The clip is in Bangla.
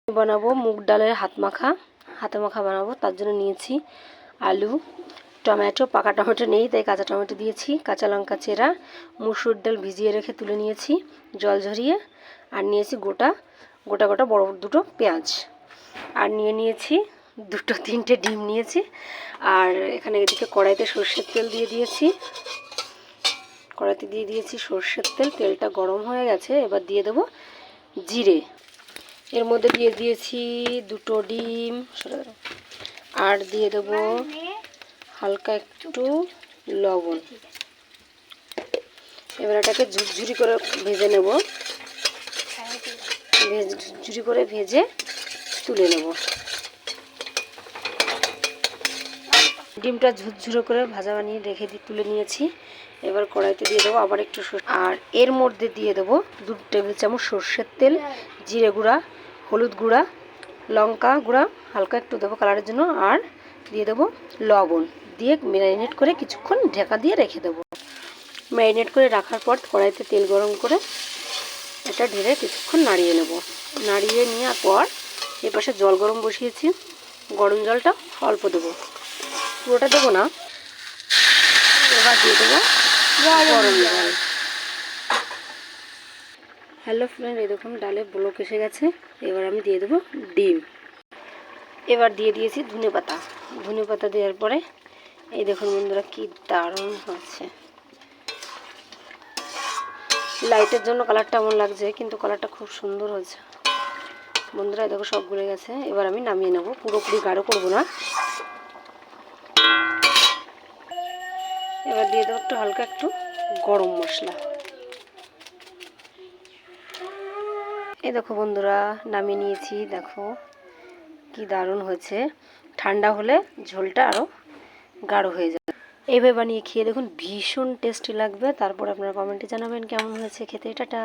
বানাবো মুগ ডালের হাতে মাখা বানাবো। তার জন্য নিয়েছি আলু, টমেটো, পাকা টমেটো নেই তাই কাঁচা টমেটো দিয়েছি, কাঁচা লঙ্কা চেরা, মুসুর ডাল ভিজিয়ে রেখে তুলে নিয়েছি জল ঝরিয়ে, আর নিয়েছি গোটা বড় দুটো পেঁয়াজ, আর নিয়েছি দুটো তিনটে ডিম নিয়েছি। আর এখানে এদিকে কড়াইতে সর্ষের তেল দিয়ে দিয়েছি সর্ষের তেল। তেলটা গরম হয়ে গেছে, এবার দিয়ে দেবো জিরে। এর মধ্যে দিয়ে দিয়েছি দুটো ডিম, আর দিয়ে দেবো হালকা একটু লবণ। এবার এটাকে ঝুরঝুরি করে ভেজে নেব, ঝুরঝুরি করে ভেজে তুলে নেব। ডিমটা ঝুরঝুরো করে ভাজা বানিয়ে তুলে নিয়েছি। এবার কড়াইতে দিয়ে দেবো আবার একটু, আর এর মধ্যে দিয়ে দেবো 2 টেবিল চামচ সর্ষের তেল, জিরে গুঁড়া, হলুদ গুঁড়া, লঙ্কা গুঁড়া হালকা একটু দেবো কালারের জন্য, আর দিয়ে দেবো লবণ। দিয়ে ম্যারিনেট করে কিছুক্ষণ ঢাকা দিয়ে রেখে দেবো। ম্যারিনেট করে রাখার পর কড়াইতে তেল গরম করে এটা ঢেলে কিছুক্ষণ নাড়িয়ে নেব। নাড়িয়ে নেওয়ার পর এপাশে জল গরম বসিয়েছি, গরম জলটা অল্প দেবো, পুরোটা দেবো না। এবার দিয়ে দেবো গরম জল। হ্যালো ফ্রেন্ড, এই দেখুন ডালে ব্লক এসে গেছে। এবার আমি দিয়ে দেবো ডিম। এবার দিয়ে দিয়েছি ধনে পাতা দেওয়ার পরে এই দেখুন বন্ধুরা কি দারুণ হচ্ছে। লাইটের জন্য কালারটা এমন লাগছে, কিন্তু কালারটা খুব সুন্দর হয়েছে বন্ধুরা। দেখো সব গলে গেছে। এবার আমি নামিয়ে নেব, পুরোপুরি গাঢ় করবো না। এবার দিয়ে দেবো একটু হালকা একটু গরম মশলা। এই দেখো বন্ধুরা নামিয়ে নিয়েছি, দেখো কি দারুণ হয়েছে। ঠান্ডা হলে ঝোলটা আরও গাঢ় হয়ে যাবে। এইভাবে বানিয়ে খেয়ে দেখুন, ভীষণ টেস্টি লাগবে। তারপর আপনারা কমেন্টে জানাবেন কেমন হয়েছে খেতে। টাটা।